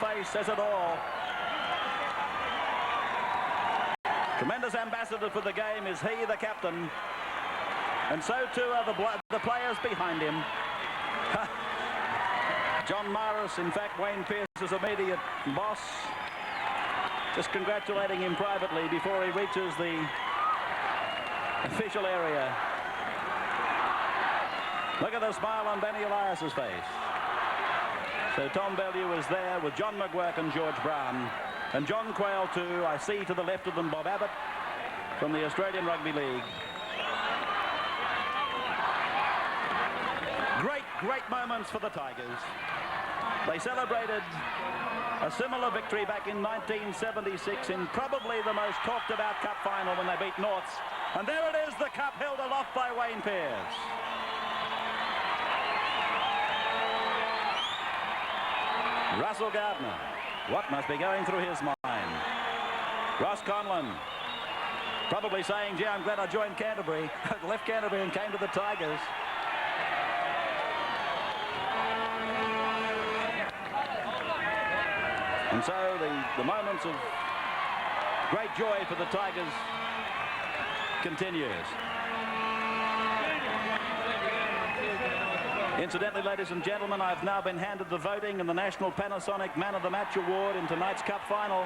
face says it all. Tremendous ambassador for the game is he, the captain. And so too are the players behind him. John Morris, in fact, Wayne Pearce's immediate boss, just congratulating him privately before he reaches the official area. Look at the smile on Benny Elias's face. So Tom Bellew is there with John McGuirk and George Brown. And John Quayle too, I see to the left of them Bob Abbott from the Australian Rugby League. Great moments for the Tigers. They celebrated a similar victory back in 1976 in probably the most talked about cup final when they beat Norths. And there it is, the cup held aloft by Wayne Pearce. Russell Gardner, what must be going through his mind? Ross Conlon, probably saying, gee, I'm glad I joined Canterbury. Left Canterbury and came to the Tigers. And so the moments of great joy for the Tigers continues. Incidentally, ladies and gentlemen, I've now been handed the voting in the National Panasonic Man of the Match Award in tonight's Cup final.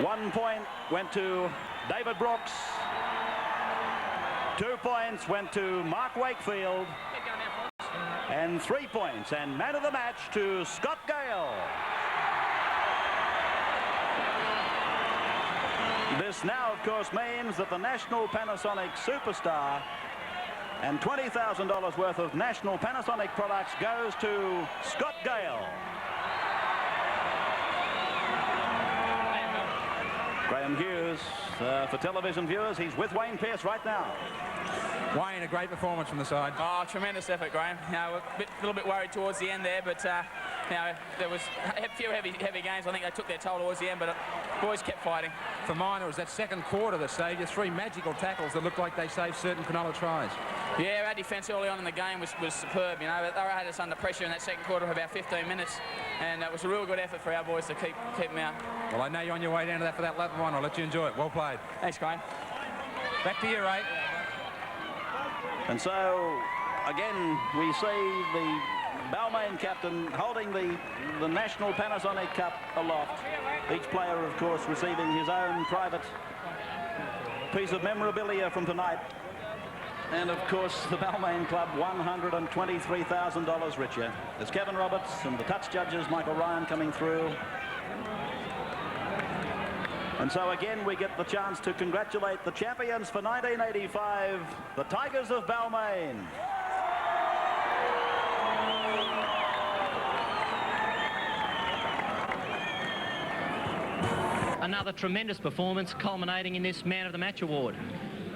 1 point went to David Brooks. 2 points went to Mark Wakefield. And 3 points and Man of the Match to Scott Gale. This now, of course, means that the National Panasonic Superstar and $20,000 worth of National Panasonic products goes to Scott Gale. Graham Hughes, for television viewers, he's with Wayne Pearce right now. Wayne, a great performance from the side. Oh, tremendous effort, Graham. You know, a little bit worried towards the end there, but you know, there was a few heavy games. I think they took their toll towards the end, but boys kept fighting. For mine, it was that second quarter that saved you. 3 magical tackles that looked like they saved certain Cronulla tries. Yeah, our defence early on in the game was superb. You know, they had us under pressure in that second quarter for about 15 minutes, and it was a real good effort for our boys to keep them out. Well, I know you're on your way down to that for that lap one. I'll let you enjoy it. Well played. Thanks, Graham. Back to you, Ray. And so, again, we see the Balmain captain holding the National Panasonic Cup aloft. Each player, of course, receiving his own private piece of memorabilia from tonight. And, of course, the Balmain club $123,000 richer. There's Kevin Roberts and the touch judges, Michael Ryan, coming through. And so again, we get the chance to congratulate the champions for 1985, the Tigers of Balmain. Another tremendous performance culminating in this Man of the Match award.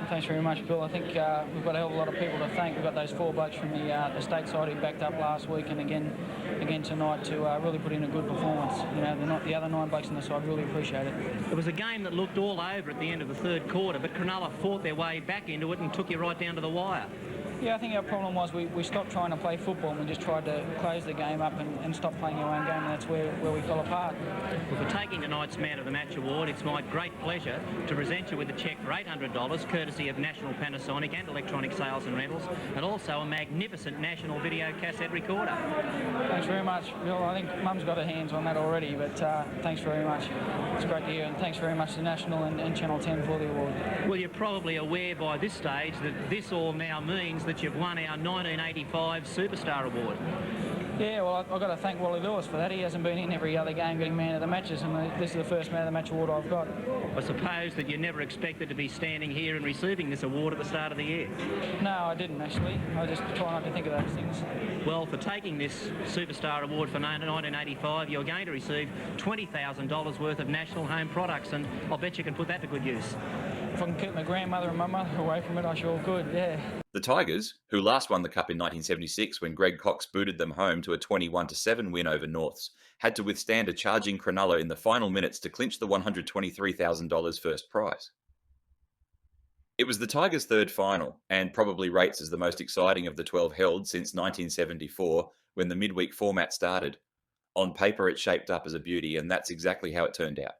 Thanks very much, Bill. I think we've got a hell of a lot of people to thank. We've got those 4 blokes from the state side who backed up last week, and again tonight to really put in a good performance. You know, the other 9 blokes on the side really appreciate it. It was a game that looked all over at the end of the third quarter, but Cronulla fought their way back into it and took you right down to the wire. Yeah, I think our problem was we stopped trying to play football and we just tried to close the game up and stop playing our own game, and that's where we fell apart. Well, for taking tonight's Man of the Match award, it's my great pleasure to present you with a cheque for $800 courtesy of National Panasonic and Electronic Sales and Rentals, and also a magnificent National Video Cassette recorder. Thanks very much, Bill. I think Mum's got her hands on that already, but thanks very much. It's great to hear, and thanks very much to National and Channel 10 for the award. Well, you're probably aware by this stage that this all now means that you've won our 1985 Superstar Award. Yeah, well, I've got to thank Wally Lewis for that. He hasn't been in every other game getting Man of the Matches, and this is the first Man of the Match award I've got. I suppose that you never expected to be standing here and receiving this award at the start of the year. No, I didn't, actually. I just try not to think of those things. Well, for taking this Superstar Award for 1985, you're going to receive $20,000 worth of national home products, and I'll bet you can put that to good use. If I can keep my grandmother and my mother away from it, I sure could, yeah. The Tigers, who last won the Cup in 1976 when Greg Cox booted them home to a 21-7 win over Norths, had to withstand a charging Cronulla in the final minutes to clinch the $123,000 first prize. It was the Tigers' third final, and probably rates as the most exciting of the 12 held since 1974, when the midweek format started. On paper, it shaped up as a beauty, and that's exactly how it turned out.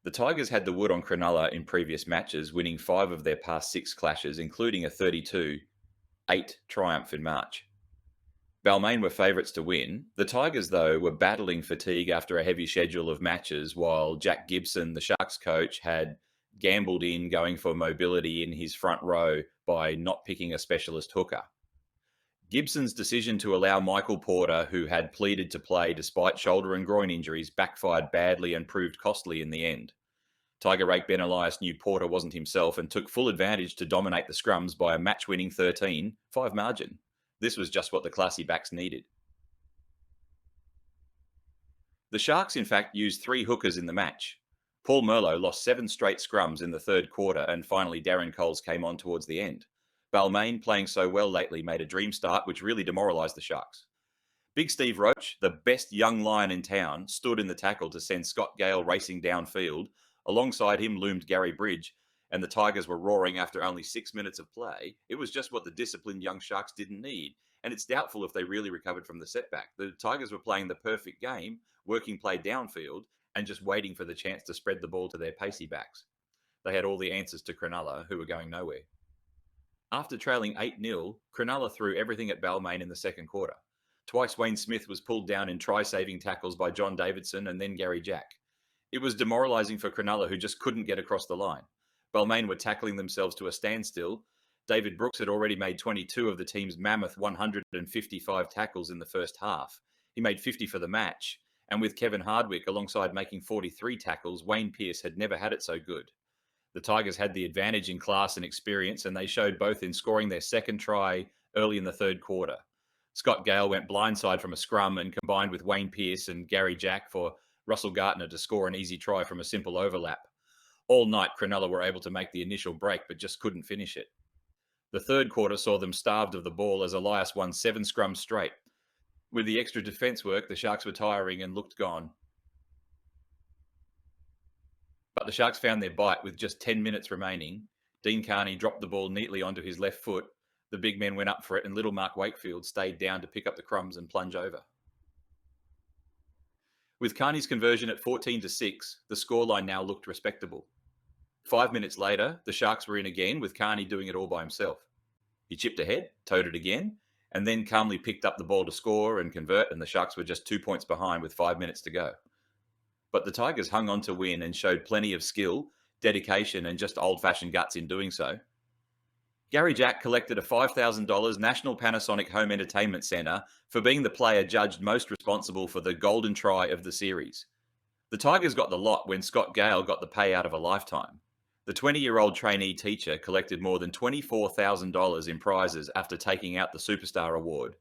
The Tigers had the wood on Cronulla in previous matches, winning 5 of their past 6 clashes, including a 32-8 triumph in March. Balmain were favourites to win. The Tigers, though, were battling fatigue after a heavy schedule of matches, while Jack Gibson, the Sharks coach, had gambled in going for mobility in his front row by not picking a specialist hooker. Gibson's decision to allow Michael Porter, who had pleaded to play despite shoulder and groin injuries, backfired badly and proved costly in the end. Tiger rake Ben Elias knew Porter wasn't himself and took full advantage to dominate the scrums by a match-winning 13-5 margin. This was just what the classy backs needed. The Sharks, in fact, used 3 hookers in the match. Paul Merlot lost 7 straight scrums in the third quarter, and finally Darren Coles came on towards the end. Balmain, playing so well lately, made a dream start, which really demoralised the Sharks. Big Steve Roach, the best young lion in town, stood in the tackle to send Scott Gale racing downfield. Alongside him loomed Gary Bridge, and the Tigers were roaring after only 6 minutes of play. It was just what the disciplined young Sharks didn't need, and it's doubtful if they really recovered from the setback. The Tigers were playing the perfect game, working play downfield, and just waiting for the chance to spread the ball to their pacey backs. They had all the answers to Cronulla, who were going nowhere. After trailing 8-0, Cronulla threw everything at Balmain in the second quarter. Twice Wayne Smith was pulled down in try-saving tackles by John Davidson and then Gary Jack. It was demoralising for Cronulla, who just couldn't get across the line. Balmain were tackling themselves to a standstill. David Brooks had already made 22 of the team's mammoth 155 tackles in the first half. He made 50 for the match, and with Kevin Hardwick alongside making 43 tackles, Wayne Pearce had never had it so good. The Tigers had the advantage in class and experience, and they showed both in scoring their second try early in the third quarter. Scott Gale went blindside from a scrum and combined with Wayne Pearce and Gary Jack for Russell Gartner to score an easy try from a simple overlap. All night, Cronulla were able to make the initial break, but just couldn't finish it. The third quarter saw them starved of the ball as Elias won 7 scrums straight. With the extra defence work, the Sharks were tiring and looked gone. But the Sharks found their bite with just 10 minutes remaining. Dean Carney dropped the ball neatly onto his left foot. The big men went up for it, and little Mark Wakefield stayed down to pick up the crumbs and plunge over. With Carney's conversion at 14-6, the scoreline now looked respectable. 5 minutes later, the Sharks were in again, with Carney doing it all by himself. He chipped ahead, towed it again, and then calmly picked up the ball to score and convert, and the Sharks were just 2 points behind with 5 minutes to go. But the Tigers hung on to win and showed plenty of skill, dedication, and just old-fashioned guts in doing so. Gary Jack collected a $5,000 National Panasonic Home Entertainment Centre for being the player judged most responsible for the golden try of the series. The Tigers got the lot when Scott Gale got the payout of a lifetime. The 20-year-old trainee teacher collected more than $24,000 in prizes after taking out the Superstar Award.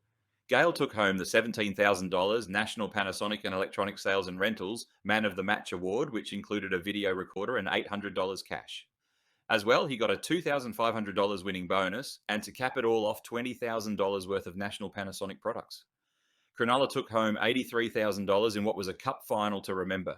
Gale took home the $17,000 National Panasonic and Electronic Sales and Rentals Man of the Match Award, which included a video recorder and $800 cash. As well, he got a $2,500 winning bonus, and to cap it all off, $20,000 worth of National Panasonic products. Cronulla took home $83,000 in what was a cup final to remember.